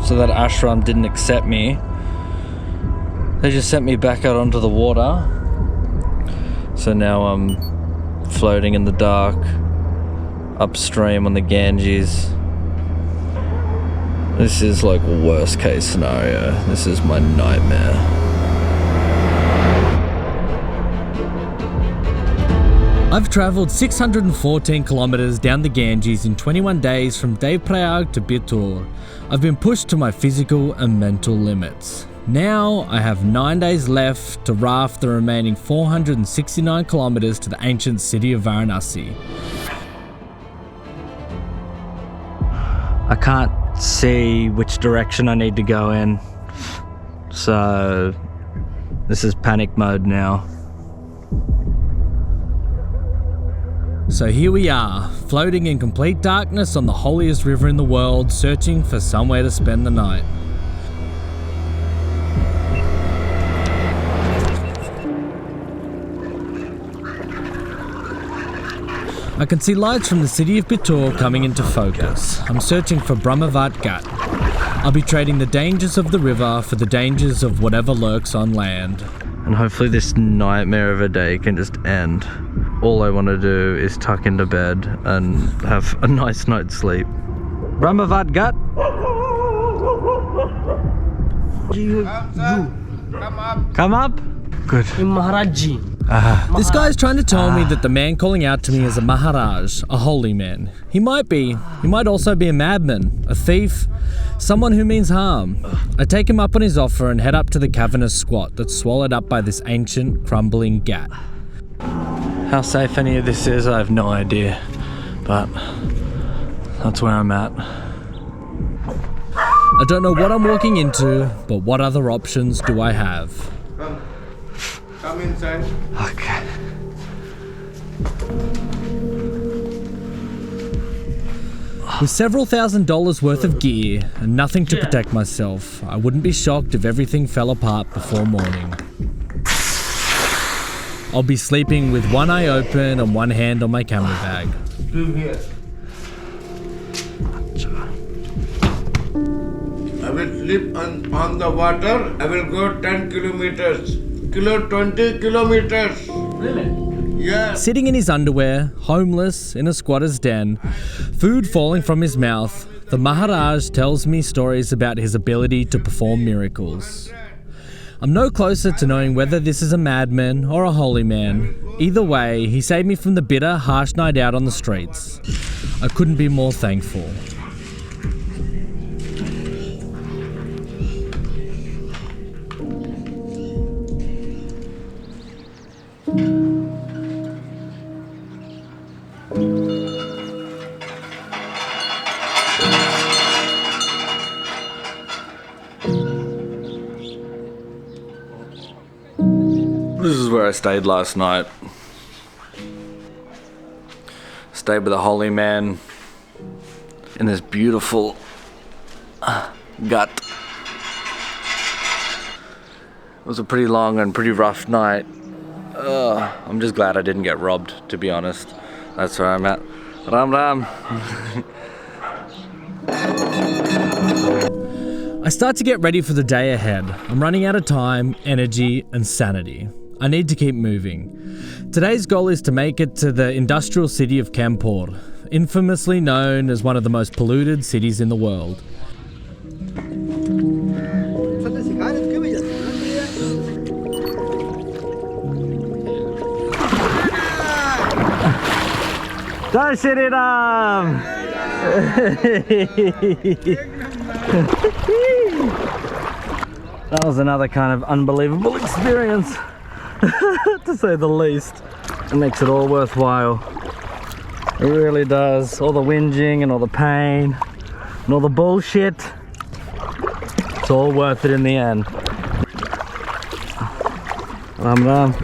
so that ashram didn't accept me. They just sent me back out onto the water. So now I'm floating in the dark, upstream on the Ganges. This is like a worst case scenario. This is my nightmare. I've travelled 614 kilometres down the Ganges in 21 days from Prayagraj to Bittur. I've been pushed to my physical and mental limits. Now I have 9 days left to raft the remaining 469 kilometres to the ancient city of Varanasi. I can't see which direction I need to go in, so this is panic mode now. So here we are, floating in complete darkness on the holiest river in the world, searching for somewhere to spend the night. I can see lights from the city of Bittur coming into focus. I'm searching for Brahmavat Ghat. I'll be trading the dangers of the river for the dangers of whatever lurks on land. And hopefully this nightmare of a day can just end. All I want to do is tuck into bed and have a nice night's sleep. Brahmavat Ghat? Come up? Good. Maharajji. This guy's trying to tell me that the man calling out to me is a Maharaj, a holy man. He might be. He might also be a madman, a thief, someone who means harm. I take him up on his offer and head up to the cavernous squat that's swallowed up by this ancient, crumbling ghat. How safe any of this is, I have no idea, but that's where I'm at. I don't know what I'm walking into, but what other options do I have? Come inside. Okay. With several $1,000s worth of gear and nothing to protect myself, I wouldn't be shocked if everything fell apart before morning. I'll be sleeping with one eye open and one hand on my camera bag. Here. I will sleep on the water. I will go 10 kilometers. 20 kilometers. Really? Yeah. Sitting in his underwear, homeless, in a squatter's den, food falling from his mouth, the Maharaj tells me stories about his ability to perform miracles. I'm no closer to knowing whether this is a madman or a holy man. Either way, he saved me from the bitter, harsh night out on the streets. I couldn't be more thankful. This is where I stayed last night. Stayed with a holy man in this beautiful gut. It was a pretty long and pretty rough night. I'm just glad I didn't get robbed, to be honest. That's where I'm at. Ram Ram. I start to get ready for the day ahead. I'm running out of time, energy, and sanity. I need to keep moving. Today's goal is to make it to the industrial city of Kanpur, infamously known as one of the most polluted cities in the world. Jai Shri Ram! That was another kind of unbelievable experience, to say the least. It makes it all worthwhile. It really does. All the whinging and all the pain and all the bullshit. It's all worth it in the end. Ram Ram.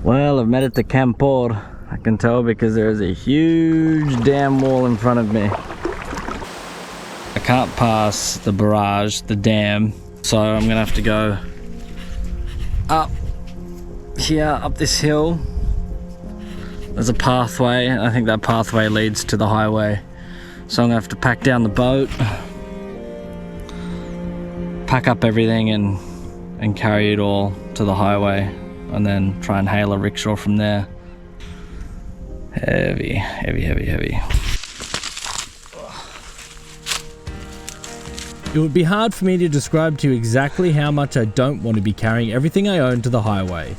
Well, I've made it to Kanpur. I can tell because there is a huge dam wall in front of me. I can't pass the barrage, the dam, so I'm gonna have to go up here, up this hill. There's a pathway, and I think that pathway leads to the highway. So I'm gonna have to pack down the boat, pack up everything and carry it all to the highway, and then try and hail a rickshaw from there. Heavy, heavy, heavy, heavy. It would be hard for me to describe to you exactly how much I don't want to be carrying everything I own to the highway.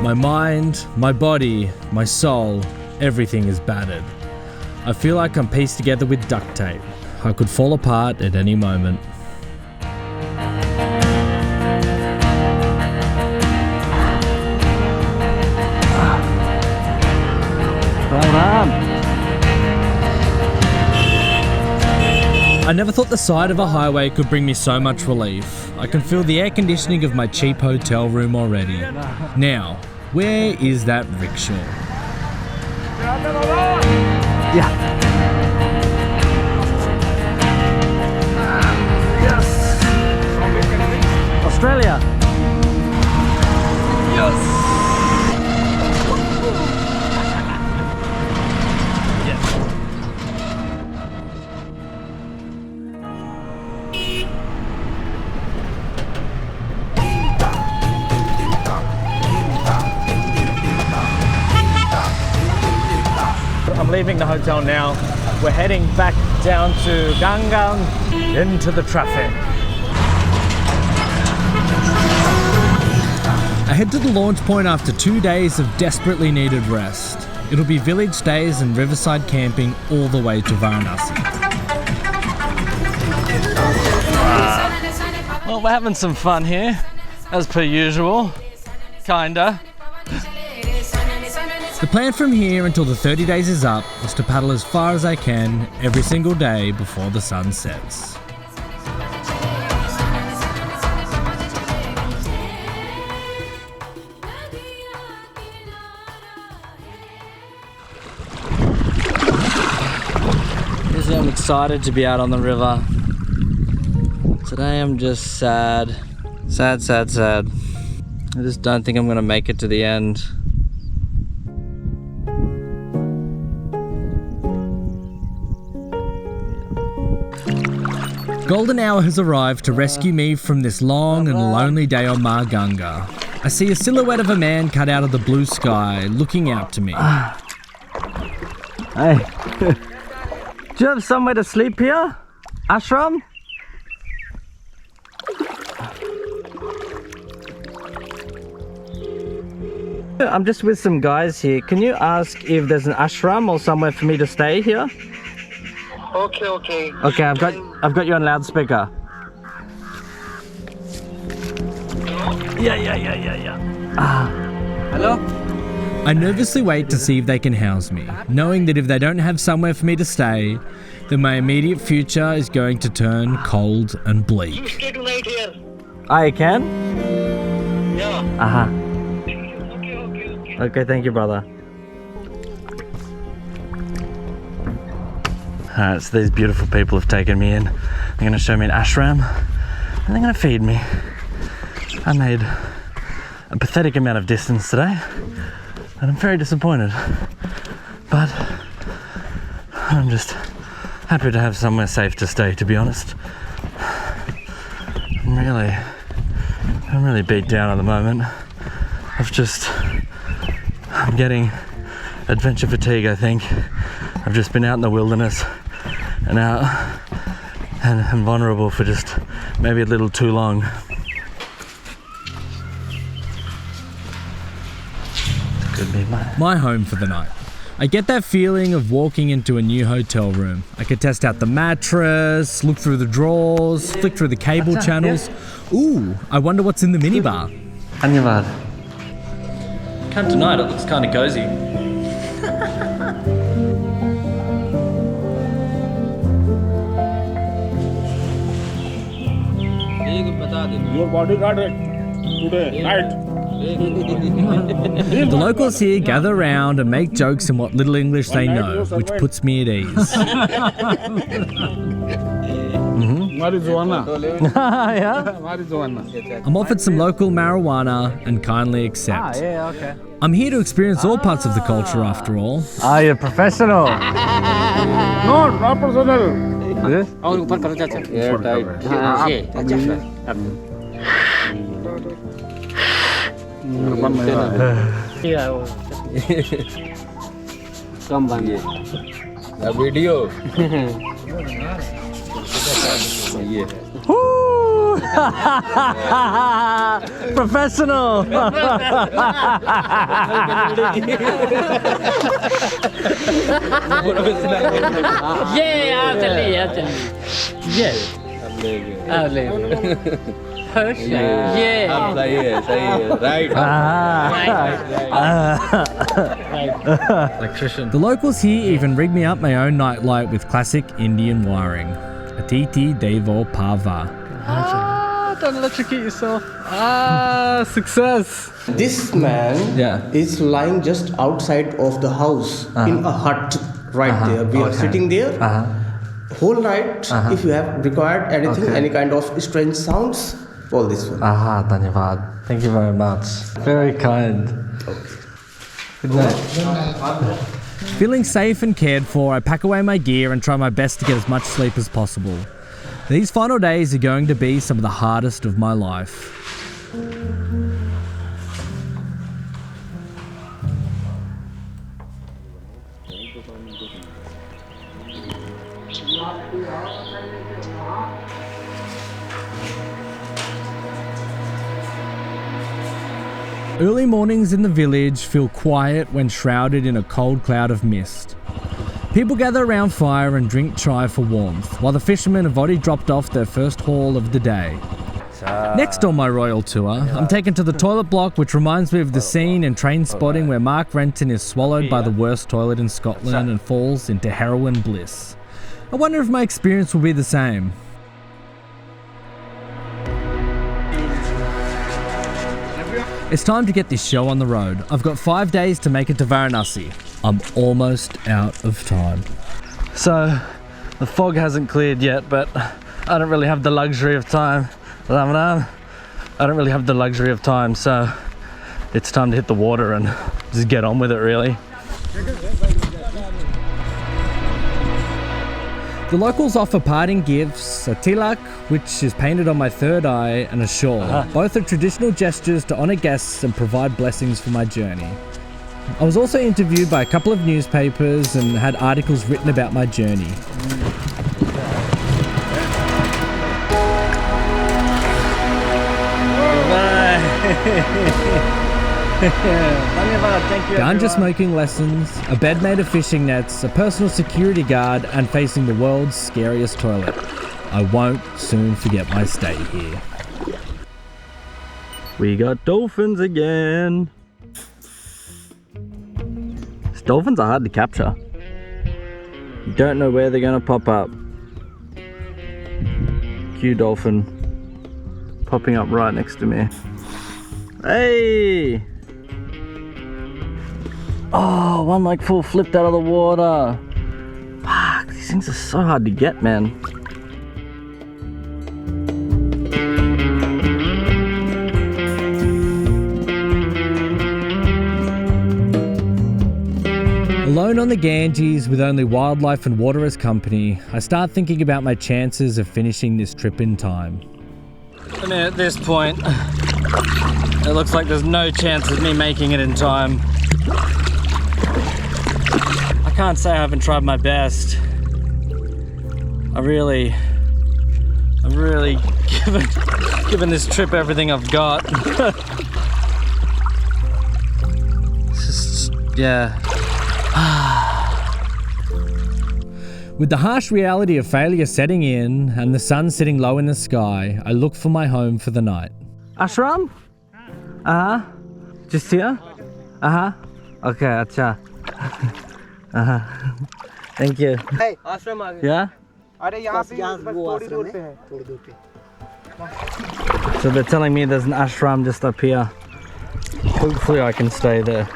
My mind, my body, my soul, everything is battered. I feel like I'm pieced together with duct tape. I could fall apart at any moment. I never thought the sight of a highway could bring me so much relief. I can feel the air conditioning of my cheap hotel room already. Now, where is that rickshaw? Yeah. Yes. Australia. Yes. I'm leaving the hotel now. We're heading back down to Gangan into the traffic. I head to the launch point after 2 days of desperately needed rest. It'll be village stays and riverside camping all the way to Varanasi. Well, we're having some fun here, as per usual. Kinda. The plan from here until the 30 days is up is to paddle as far as I can every single day before the sun sets. Usually I'm excited to be out on the river. Today I'm just sad. Sad, sad, sad. I just don't think I'm gonna make it to the end. Golden hour has arrived to rescue me from this long and lonely day on Ma Ganga. I see a silhouette of a man cut out of the blue sky looking out to me. Hey, do you have somewhere to sleep here? Ashram? I'm just with some guys here. Can you ask if there's an ashram or somewhere for me to stay here? Okay, okay. Okay, I've got you on loudspeaker. Yeah. Hello? I nervously wait to see if they can house me, knowing that if they don't have somewhere for me to stay, then my immediate future is going to turn cold and You bleak. stay tonight here. I can? Yeah. Okay. Okay, thank you, brother. Alright, so these beautiful people have taken me in. They're going to show me an ashram, and they're going to feed me. I made a pathetic amount of distance today, and I'm very disappointed. But I'm just happy to have somewhere safe to stay, to be honest. I'm really beat down at the moment. I'm getting adventure fatigue, I think. I've just been out in the wilderness and out and I'm vulnerable for just maybe a little too long. Could be my home for the night. I get that feeling of walking into a new hotel room. I could test out the mattress, look through the drawers, flick through the cable channels. Ooh, I wonder what's in the minibar. Dhanyavad. Can't deny it, it looks kind of cozy. Your bodyguard today night. The locals here gather around and make jokes in what little English they know, which puts me at ease. Marijuana. Yeah? Marijuana. I'm offered some local marijuana and kindly accept. Yeah, okay. I'm here to experience all parts of the culture after all. Ah, you're a professional. No, not personal. This? A video. Woo! Professional. Right. Electrician. The locals here even rig me up my own nightlight with classic Indian wiring. Atiti Devo Pava. Don't electrocute yourself. Success. This man Yeah. is lying just outside of the house in a hut right there. We are sitting there whole night. If you have required anything, any kind of strange sounds, call this one. Dhanyavad. Thank you very much. Very kind. Good night. Feeling safe and cared for, I pack away my gear and try my best to get as much sleep as possible. These final days are going to be some of the hardest of my life. Early mornings in the village feel quiet when shrouded in a cold cloud of mist. People gather around fire and drink chai for warmth, while the fishermen have already dropped off their first haul of the day. Next on my royal tour, I'm taken to the toilet block, which reminds me of the scene in Train Spotting where Mark Renton is swallowed by the worst toilet in Scotland and falls into heroin bliss. I wonder if my experience will be the same. It's time to get this show on the road. I've got 5 days to make it to Varanasi. I'm almost out of time. So, the fog hasn't cleared yet, but I don't really have the luxury of time. I don't really have the luxury of time, so it's time to hit the water and just get on with it, really. The locals offer parting gifts, a tilak, which is painted on my third eye, and a shawl. Both are traditional gestures to honour guests and provide blessings for my journey. I was also interviewed by a couple of newspapers and had articles written about my journey. Ganja smoking lessons, a bed made of fishing nets, a personal security guard, and facing the world's scariest toilet. I won't soon forget my stay here. We got dolphins again. Dolphins are hard to capture. You don't know where they're gonna pop up. Cue dolphin popping up right next to me. Hey! Oh, one like full flipped out of the water. Fuck, these things are so hard to get, man. Alone on the Ganges with only wildlife and water as company, I start thinking about my chances of finishing this trip in time. I mean, at this point, it looks like there's no chance of me making it in time. I can't say I haven't tried my best. I've really given this trip everything I've got. It's just, yeah. With the harsh reality of failure setting in and the sun sitting low in the sky, I look for my home for the night. Ashram? Just here? Okay, acha. Thank you. Hey, ashram आ गया। Yeah? अरे यहाँ पे बस थोड़ी दूर पे है, थोड़ी दूर पे। So they're telling me there's an ashram just up here. Hopefully I can stay there.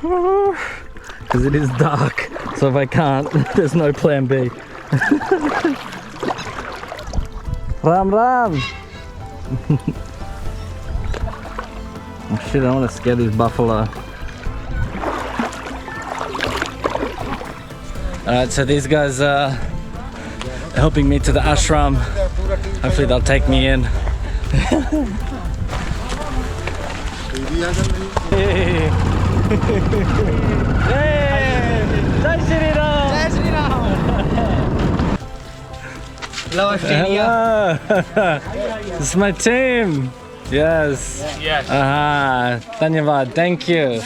Because it is dark. So if I can't, there's no plan B. Ram Ram! Oh shit, I want to scare these buffalo. Alright, so these guys are helping me to the ashram. Hopefully they'll take me in. Hey! Jai Shri Ram! जय Shri Ram. Hello Australia। Hello! This is my team! Yes! Yes। Dhanyavad, thank you!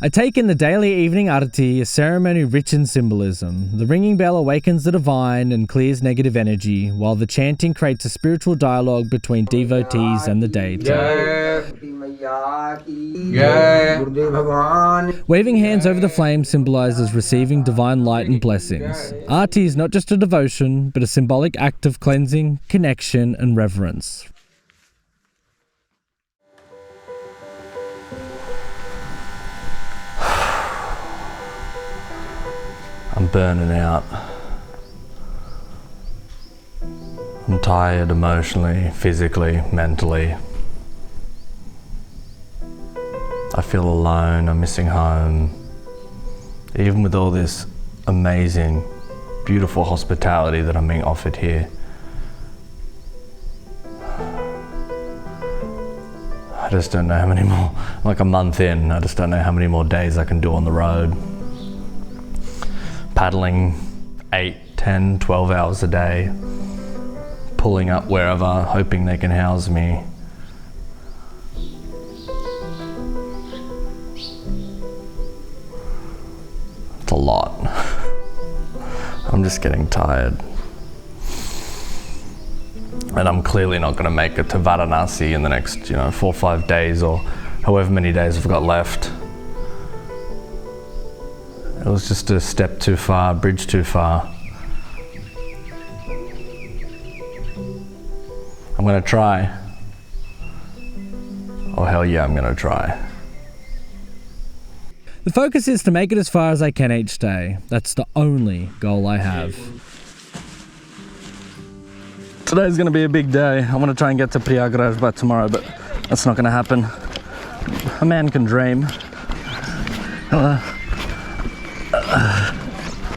I take in the daily evening arati, a ceremony rich in symbolism. The ringing bell awakens the divine and clears negative energy, while the chanting creates a spiritual dialogue between devotees and the deity. Waving hands over the flame symbolizes receiving divine light and blessings. Arati is not just a devotion, but a symbolic act of cleansing, connection, and reverence. I'm burning out. I'm tired emotionally, physically, mentally. I feel alone, I'm missing home. Even with all this amazing, beautiful hospitality that I'm being offered here. I just don't know how many more, like a month in, I just don't know how many more days I can do on the road. Paddling 8, 10, 12 hours a day, pulling up wherever, hoping they can house me. It's a lot. I'm just getting tired. And I'm clearly not going to make it to Varanasi in the next, 4 or 5 days or however many days I've got left. It was just a step too far, a bridge too far. I'm gonna try. Oh hell yeah, I'm gonna try. The focus is to make it as far as I can each day. That's the only goal I have. Today's gonna be a big day. I want to try and get to Prayagraj by tomorrow, but that's not gonna happen. A man can dream. Hello.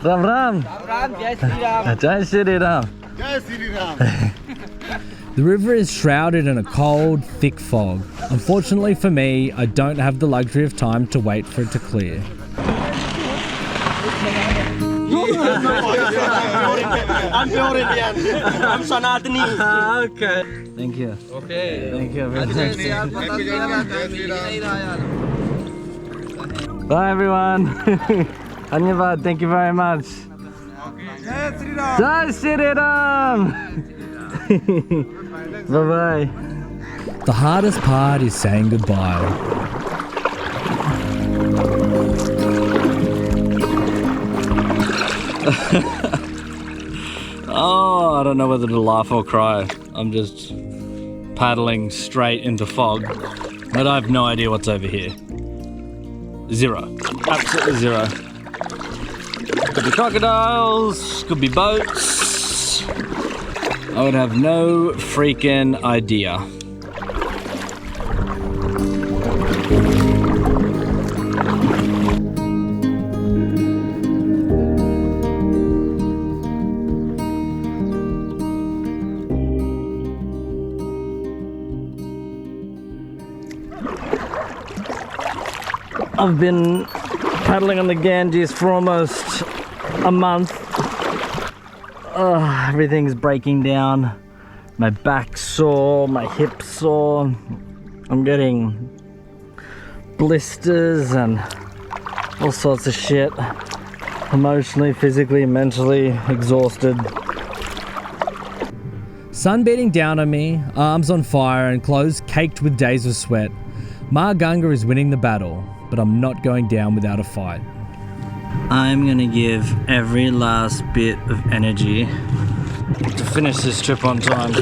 Ram Ram! Ram जय Shri Ram. Jai Shri Ram! जय Shri Ram. The river is shrouded in a cold, thick fog. Unfortunately for me, I don't have the luxury of time to wait for it to clear. I'm pure Indian। I'm Sanatani। Okay. Thank you. Okay। Thank you very जय much. Shri Ram. नहीं रहा यार। Bye everyone. Dhanyavad, thank you very much. जय Shri Ram. Jai Shri Ram! Bye bye. The hardest part is saying goodbye. Oh, I don't know whether to laugh or cry. I'm just paddling straight into fog, but I have no idea what's over here. Zero. Absolutely zero. Could be crocodiles, could be boats. I would have no freaking idea. I've been paddling on the Ganges for almost a month. Everything's breaking down. My back's sore, my hip's sore. I'm getting blisters and all sorts of shit. Emotionally, physically, mentally exhausted. Sun beating down on me, arms on fire and clothes caked with days of sweat. Ma Ganga is winning the battle, but I'm not going down without a fight. I'm gonna give every last bit of energy to finish this trip on time.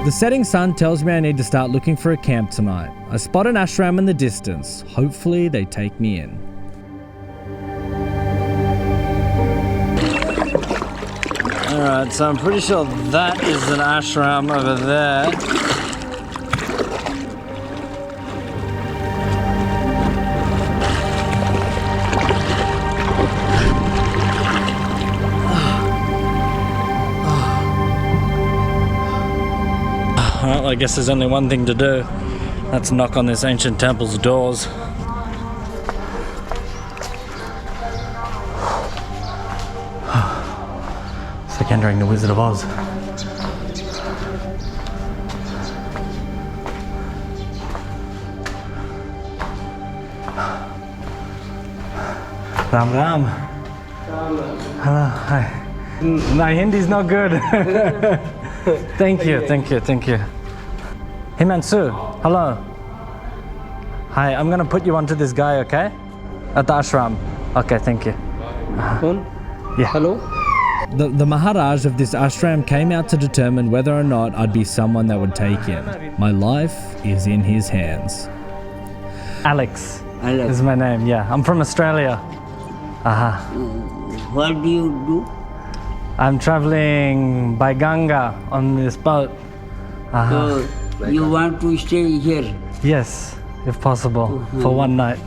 The setting sun tells me I need to start looking for a camp tonight. I spot an ashram in the distance. Hopefully they take me in. Alright, so I'm pretty sure that is an ashram over there. Well, I guess there's only one thing to do. That's knock on this ancient temple's doors. It's like entering the Wizard of Oz. Ram Ram. Hello, hi. My Hindi's not good. Thank you. Himansu, hello. Hi, I'm gonna put you onto this guy, okay? At the ashram. Okay, thank you. Yeah. Hello? The Maharaj of this ashram came out to determine whether or not I'd be someone that would take in. My life is in his hands. Alex is my name, yeah. I'm from Australia. What do you do? I'm traveling by Ganga on this boat. So you want to stay here? Yes, if possible, for one night.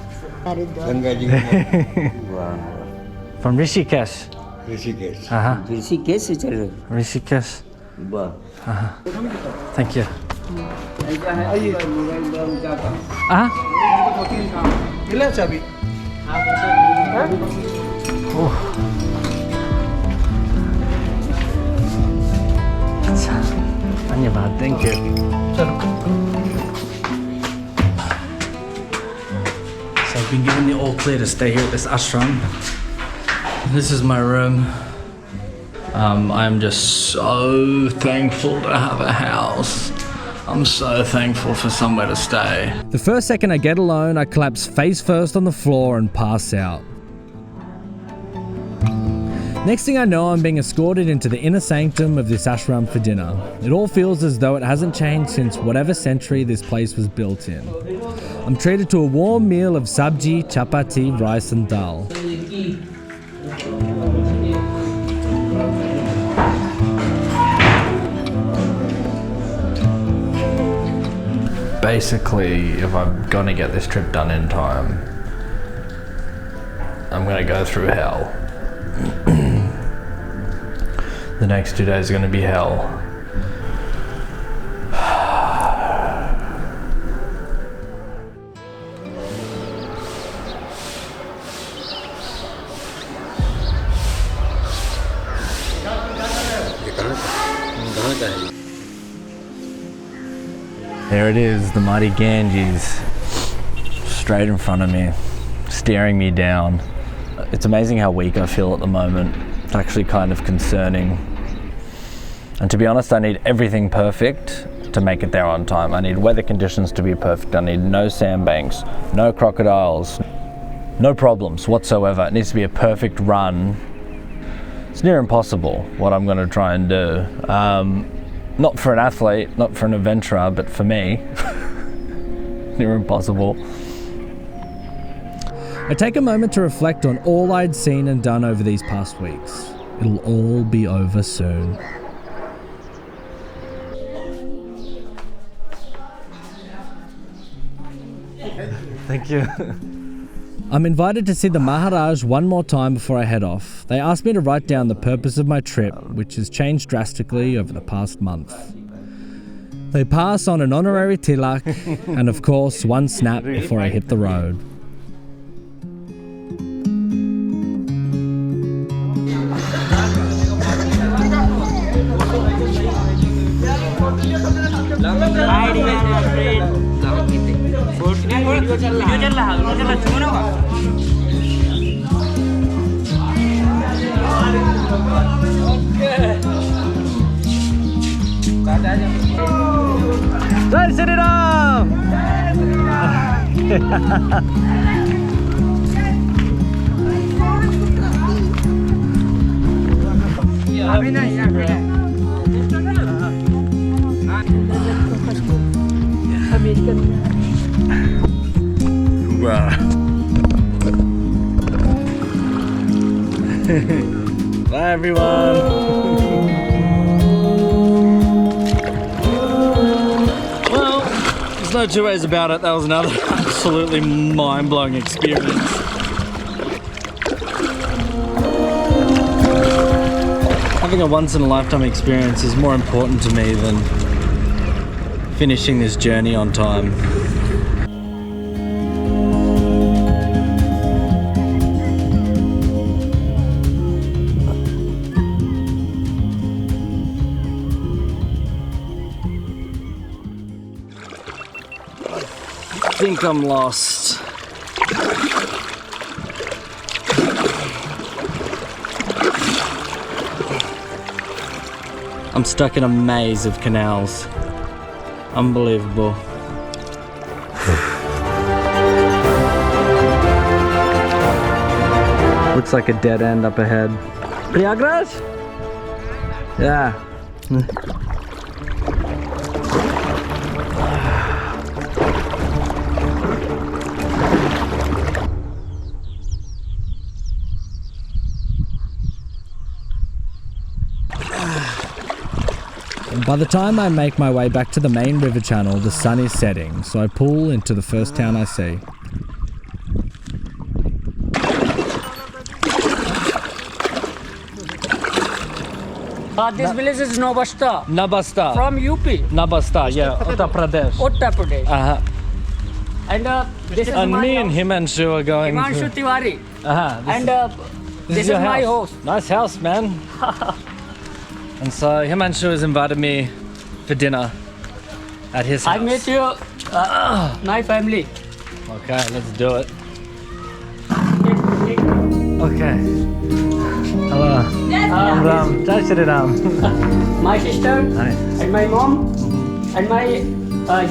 From Rishikesh. Rishikesh se chale. Rishikesh. Wow. Thank you. Dhanyavad, thank you. So I've been given the all clear to stay here at this ashram. This is my room. I'm just so thankful to have a house. I'm so thankful for somewhere to stay. The first second I get alone, I collapse face first on the floor and pass out. Next thing I know, I'm being escorted into the inner sanctum of this ashram for dinner. It all feels as though it hasn't changed since whatever century this place was built in. I'm treated to a warm meal of sabji, chapati, rice and dal. Basically, if I'm gonna get this trip done in time, I'm gonna go through hell. The next 2 days are gonna be hell. There it is, the mighty Ganges, straight in front of me, staring me down. It's amazing how weak I feel at the moment. It's actually kind of concerning. And to be honest, I need everything perfect to make it there on time. I need weather conditions to be perfect. I need no sandbanks, no crocodiles, no problems whatsoever. It needs to be a perfect run. It's near impossible what I'm going to try and do. Not for an athlete, not for an adventurer, but for me, near impossible. I take a moment to reflect on all I'd seen and done over these past weeks. It'll all be over soon. Thank you. I'm invited to see the Maharaj one more time before I head off. They asked me to write down the purpose of my trip, which has changed drastically over the past month. They pass on an honorary tilak and, of course, one snap before I hit the road. Jai Shri Ram! Bye everyone. Well, there's no two ways about it. That was another absolutely mind-blowing experience. Having a once-in-a-lifetime experience is more important to me than finishing this journey on time. I think I'm lost. I'm stuck in a maze of canals. Unbelievable. Looks like a dead end up ahead. Prayagraj? Yeah. By the time I make my way back to the main river channel, the sun is setting, so I pull into the first town I see. This village is Nabasta. Nabasta. From UP. Nabasta, yeah. Uttar Pradesh. Uttar Pradesh. Uh-huh. And this is And my me and house. Himanshu are going Himanshu to... Tiwari. Uh-huh. And this is your my house. Nice house, man. And so Himanshu has invited me for dinner at his house. I met you, my family. Okay, let's do it. Okay. Hello. Ram. Jai Shri Ram. My sister Nice. and my mom and my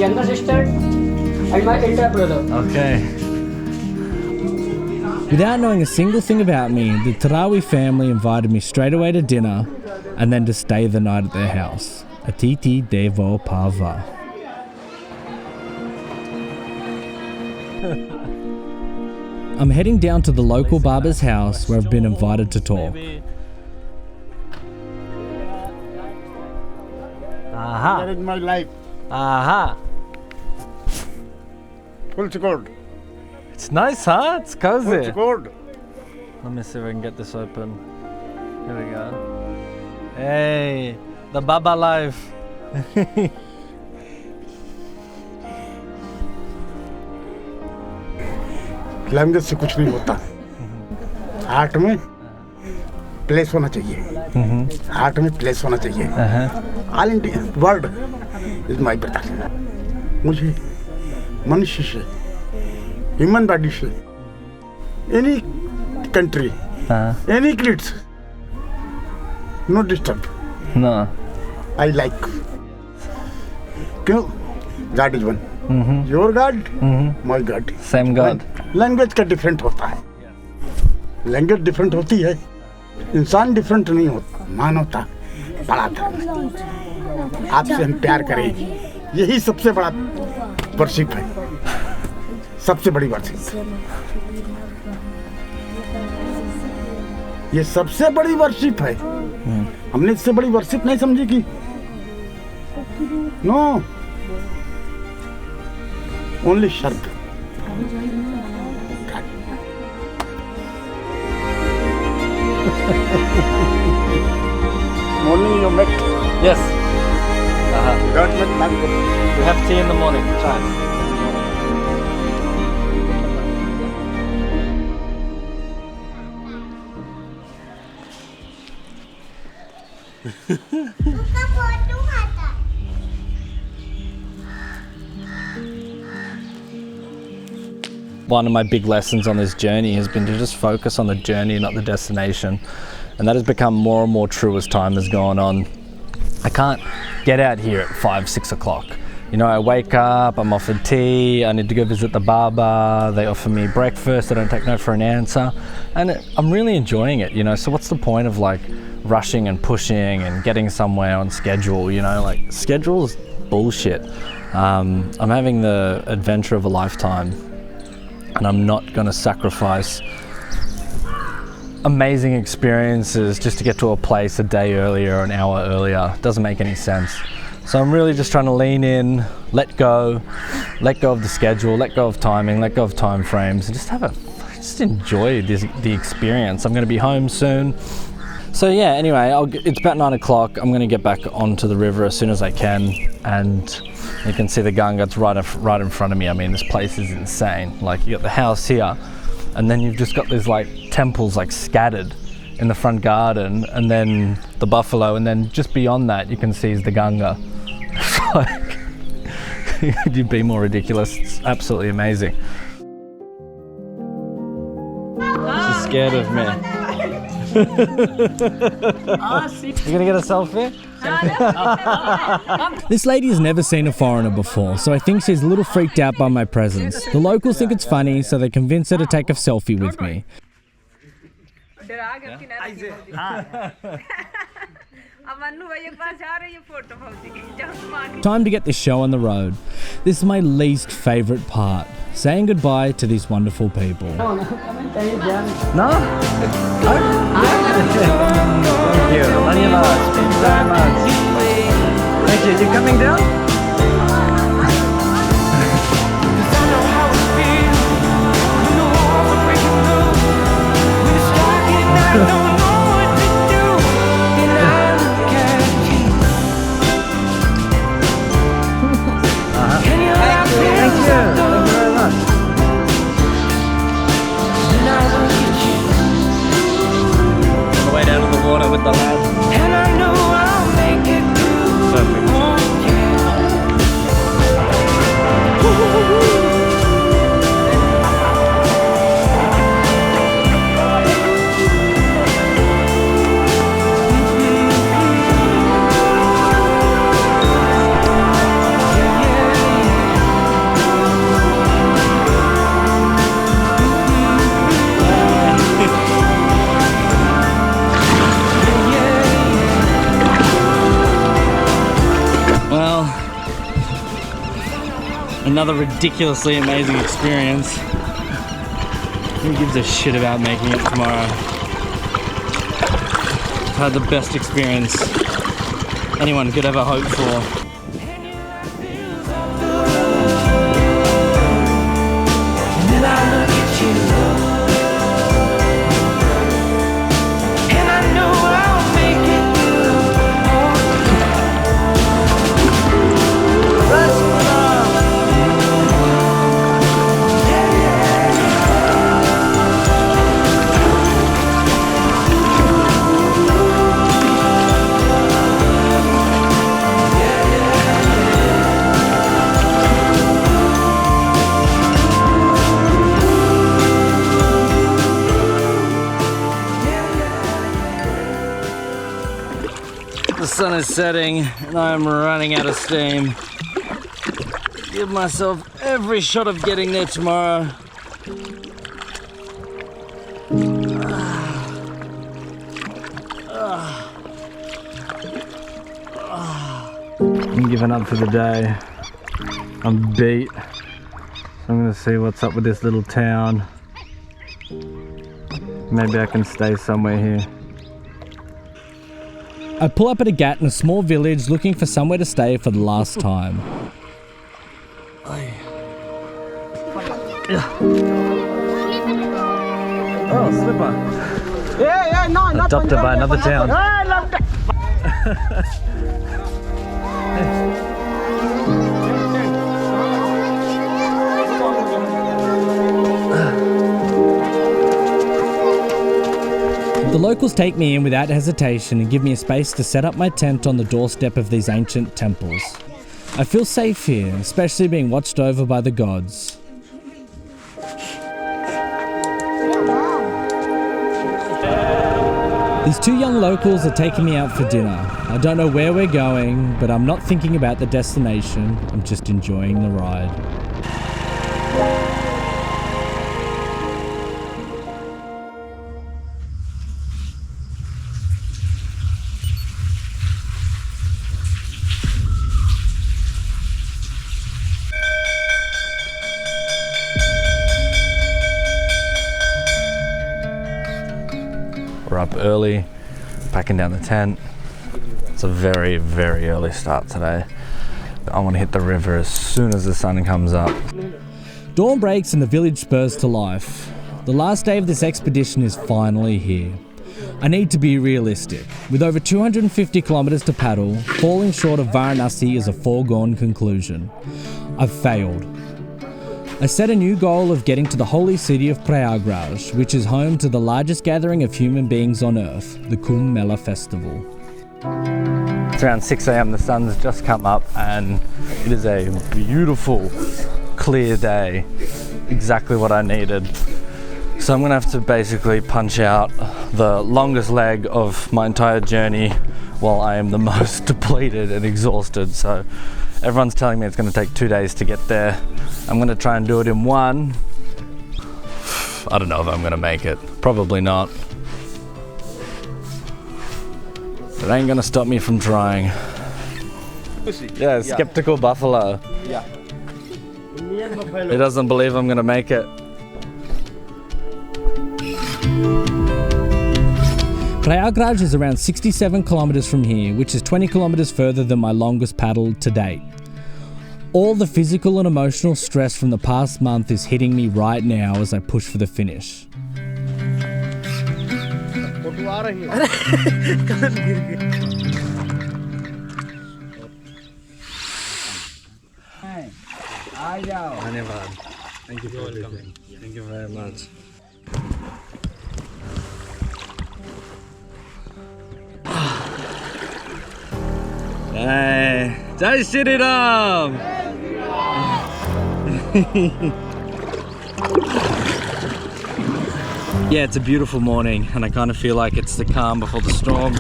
younger sister and my elder brother. Okay. Without knowing a single thing about me, the Tarawi family invited me straight away to dinner and then to stay the night at their house. Atiti Devo Pava. I'm heading down to the local barber's house where I've been invited to talk. Aha. That is my life. Aha. Full secured. It's nice, huh? It's cozy. Full secured. Let me see if I can get this open. Here we go. Hey, the Baba life. Language से कुछ नहीं होता। Art में place होना चाहिए। Art में place होना चाहिए। All India world is my brother. मुझे मनुष्य से, ह्यूमन बॉडी से, any country, any kids, no disturb. No. I like. क्यों? God is one. Your God, my God. Same God. Language का डिफरेंट होता है। लैंग्वेज डिफरेंट होती है, इंसान डिफरेंट नहीं होता। मानवता बड़ा धर्म है। आपसे हम प्यार करें, यही सबसे बड़ा वर्शिप है, सबसे बड़ी वर्शिप। ये सबसे बड़ी वर्शिप है। हमने इससे बड़ी वर्शिप नहीं समझी कि नो ओनली शब्द। Morning you met. Yes. Don't make that good. We have tea in the morning. Chai. One of my big lessons on this journey has been to just focus on the journey, not the destination. And that has become more and more true as time has gone on. I can't get out here at 5, 6 o'clock. You know, I wake up, I'm offered tea, I need to go visit the barber, they offer me breakfast, I don't take no for an answer. And I'm really enjoying it, you know, so what's the point of like rushing and pushing and getting somewhere on schedule, you know, like schedule's bullshit. I'm having the adventure of a lifetime and I'm not gonna sacrifice amazing experiences just to get to a place a day earlier or an hour earlier. It doesn't make any sense. So I'm really just trying to lean in, let go of the schedule, let go of timing, let go of time frames, and just enjoy the experience. I'm going to be home soon. So yeah, anyway, it's about 9 o'clock. I'm going to get back onto the river as soon as I can, and you can see the Ganga. It's right in front of me. I mean, this place is insane. Like, you got the house here, and then you've just got these like temples like scattered in the front garden, and then the buffalo, and then just beyond that you can see is the Ganga. Like, could you be more ridiculous? It's absolutely amazing. She's scared of me. You gonna get a selfie? This lady has never seen a foreigner before, so I think she's a little freaked out by my presence. The locals think it's funny, so they convince her to take a selfie with me. Time to get this show on the road. This is my least favourite part, saying goodbye to these wonderful people. No? Thank you. Thank you very much. Thank you. You coming down? With the lad. And I know I'll make it through. Perfect. Another ridiculously amazing experience. Who gives a shit about making it tomorrow? I've had the best experience anyone could ever hope for. The sun is setting and I'm running out of steam. Give myself every shot of getting there tomorrow. I'm giving up for the day. I'm beat. I'm gonna see what's up with this little town. Maybe I can stay somewhere here. I pull up at a ghat in a small village looking for somewhere to stay for the last time. Oh, slipper. No, adopted by another town. The locals take me in without hesitation and give me a space to set up my tent on the doorstep of these ancient temples. I feel safe here, especially being watched over by the gods. These two young locals are taking me out for dinner. I don't know where we're going, but I'm not thinking about the destination. I'm just enjoying the ride. We're up early, packing down the tent. It's a very, very early start today. I want to hit the river as soon as the sun comes up. Dawn breaks and the village spurs to life. The last day of this expedition is finally here. I need to be realistic. With over 250 kilometers to paddle, falling short of Varanasi is a foregone conclusion. I've failed. I set a new goal of getting to the holy city of Prayagraj, which is home to the largest gathering of human beings on earth, the Kumbh Mela festival. It's around 6 a.m, the sun's just come up and it is a beautiful, clear day. Exactly what I needed. So I'm gonna have to basically punch out the longest leg of my entire journey while I am the most depleted and exhausted. So everyone's telling me it's gonna take 2 days to get there. I'm gonna try and do it in one. I don't know if I'm gonna make it. Probably not. It ain't gonna stop me from trying. Yeah, skeptical buffalo. Yeah. He doesn't believe I'm gonna make it. Prayagraj is around 67 kilometers from here, which is 20 kilometers further than my longest paddle to date. All the physical and emotional stress from the past month is hitting me right now as I push for the finish. Thank you for everything. Thank you very much. Hey, Jai Shri Ram! Yeah, it's a beautiful morning and I kind of feel like it's the calm before the storm.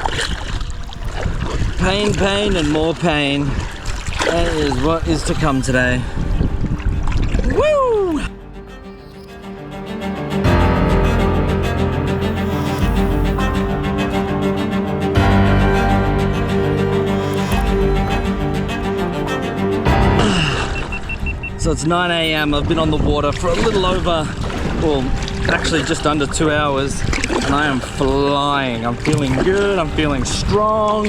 Pain, pain and more pain. That is what is to come today. Woo! So it's 9 a.m. I've been on the water for a little over, well, actually just under 2 hours, and I am flying. I'm feeling good, I'm feeling strong.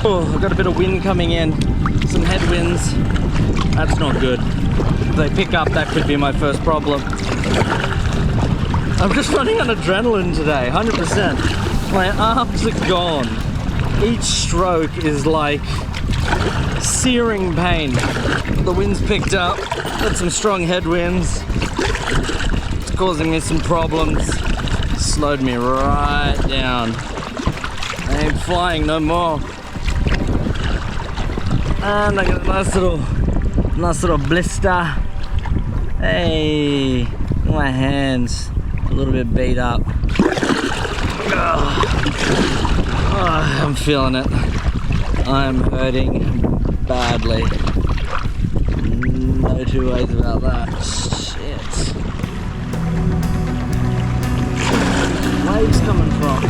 Oh, I've got a bit of wind coming in, some headwinds. That's not good. If they pick up, that could be my first problem. I'm just running on adrenaline today, 100%. My arms are gone. Each stroke is like searing pain. The wind's picked up, got some strong headwinds. It's causing me some problems. Slowed me right down. I ain't flying no more. And I got a nice little blister. Hey, my hands a little bit beat up. Oh, I'm feeling it. I'm hurting badly. No two ways about that. Shit. Waves coming from.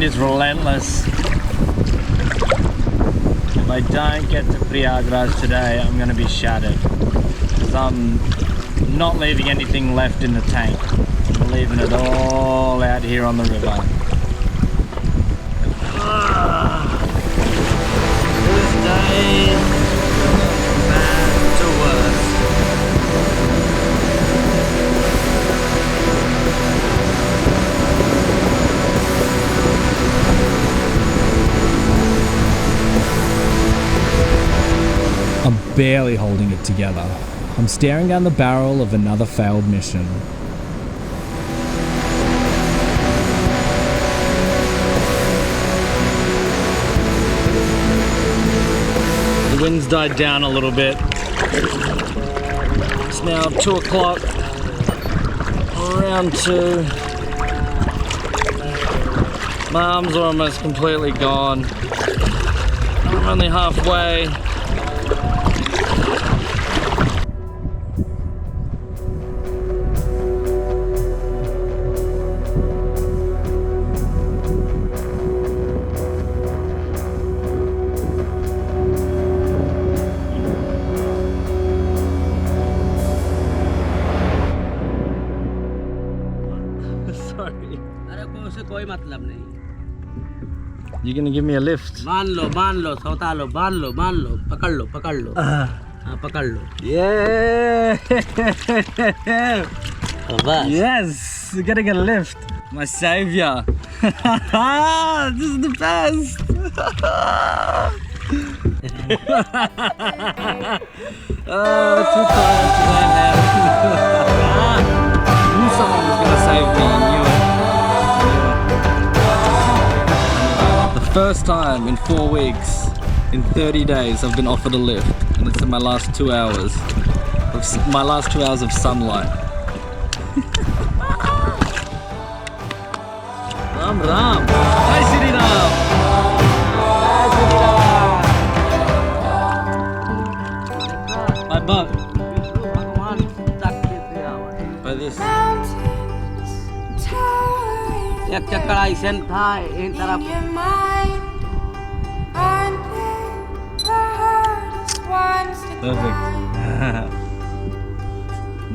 Is relentless. If I don't get to Prayagraj today, I'm going to be shattered because I'm not leaving anything left in the tank. Leaving it all out here on the river. This day, bad to worse. I'm barely holding it together. I'm staring down the barrel of another failed mission. The wind's died down a little bit. It's now 2 o'clock, around 2. My arms are almost completely gone. I'm only halfway. Sorry. कोई मतलब नहीं. You gonna give me a lift? मान लो, सौता लो, बांध लो, पकड़ लो. हाँ, पकड़ लो. Yeah! बस. Yes! You're getting a lift. My savior. This is the best. Oh, too tired today, man. Knew someone was gonna save me. I knew it. The first time in 4 weeks, in 30 days, I've been offered a lift, and it's in my last 2 hours. My last 2 hours of sunlight. Ram Ram. Jai Shri Ram. My butt. By this. एक चक्कर ऐसे था एक तरफ. Perfect.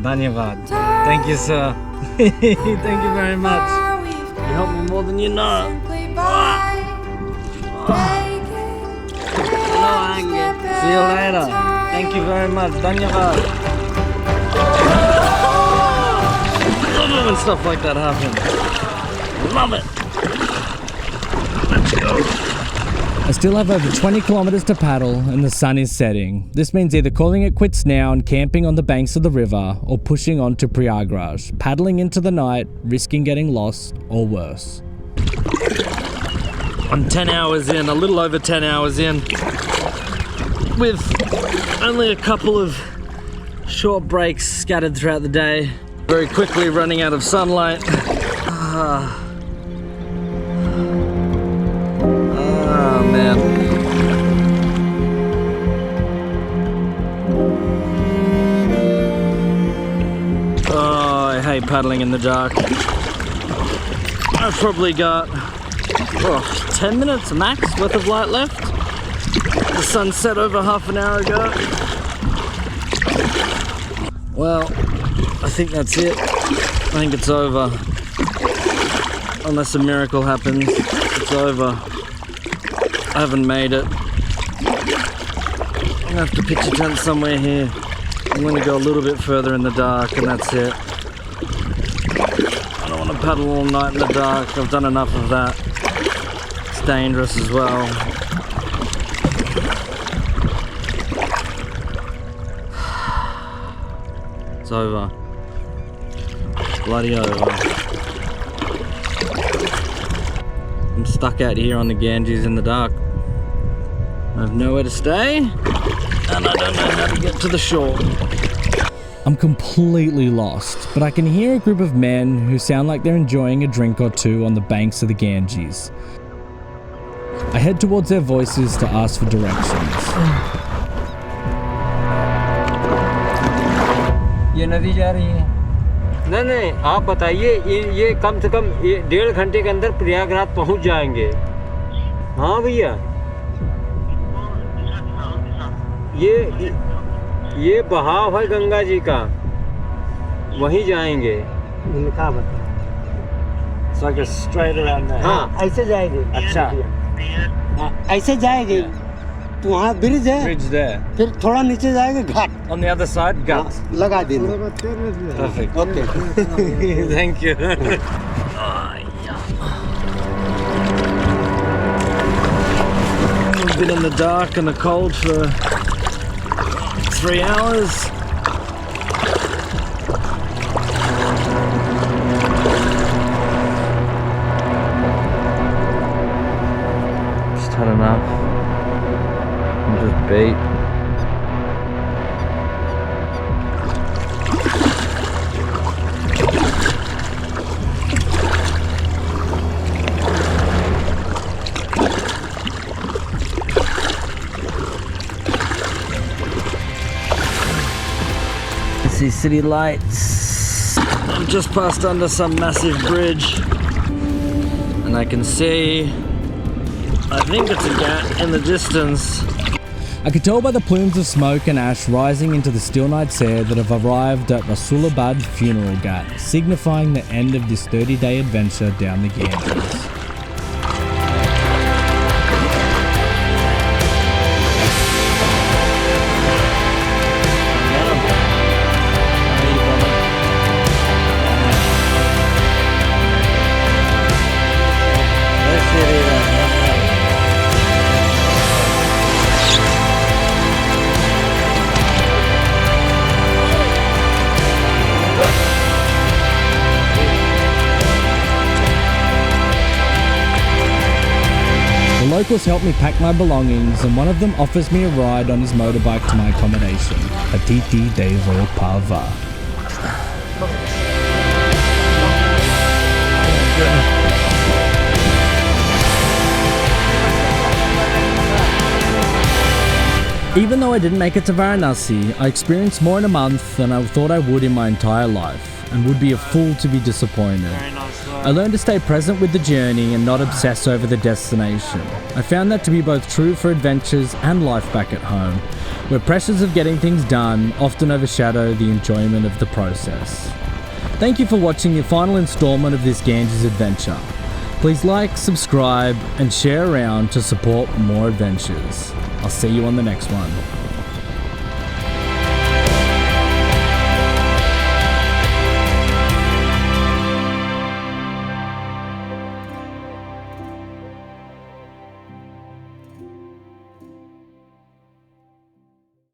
Dhanyavad. Thank you, sir. Thank you very much. You helped me more than you know. See you later. Thank you very much. Dhanyavad. I love it when stuff like that happens. Love it. Let's go. I still have over 20 kilometers to paddle and the sun is setting. This means either calling it quits now and camping on the banks of the river, or pushing on to Prayagraj, paddling into the night, risking getting lost, or worse. I'm 10 hours in, a little over 10 hours in, with only a couple of short breaks scattered throughout the day. Very quickly running out of sunlight. Man. Oh, I hate paddling in the dark. I've probably got 10 minutes max worth of light left. The sun set over half an hour ago. Well, I think that's it. I think it's over. Unless a miracle happens, it's over. I haven't made it. I'm gonna have to pitch a tent somewhere here. I'm gonna go a little bit further in the dark and that's it. I don't want to paddle all night in the dark. I've done enough of that. It's dangerous as well. It's over. It's bloody over. I'm stuck out here on the Ganges in the dark. I have nowhere to stay, and I don't know how to get to the shore. I'm completely lost, but I can hear a group of men who sound like they're enjoying a drink or two on the banks of the Ganges. I head towards their voices to ask for directions. ये नदी जा रही है. नहीं आप बताइए ये कम से कम 1.5 घंटे के अंदर प्रयागराज पहुंच जाएंगे. हाँ भैया, ये बहाव है गंगा जी का, वहीं जाएंगे. इनका बता It's like a straight around there. हाँ ऐसे जाएगी अच्छा हाँ, ऐसे जाएगी तो वहाँ ब्रिज है bridge there. फिर थोड़ा नीचे जाएगा घाट On the other side, gut. हाँ, लगा देना Perfect. Okay Thank you. We've been in the dark and the cold for 3 hours. Just had enough. I'm just beat. See city lights. I've just passed under some massive bridge and I can see, I think it's a ghat in the distance. I could tell by the plumes of smoke and ash rising into the still night's air that I've arrived at Rasulabad Funeral Ghat, signifying the end of this 30-day adventure down the Ganges. Locals help me pack my belongings and one of them offers me a ride on his motorbike to my accommodation, Atiti Devo Pava. Even though I didn't make it to Varanasi, I experienced more in a month than I thought I would in my entire life, and would be a fool to be disappointed. I learned to stay present with the journey and not obsess over the destination. I found that to be both true for adventures and life back at home, where pressures of getting things done often overshadow the enjoyment of the process. Thank you for watching the final installment of this Ganges adventure. Please like, subscribe, and share around to support more adventures. I'll see you on the next one.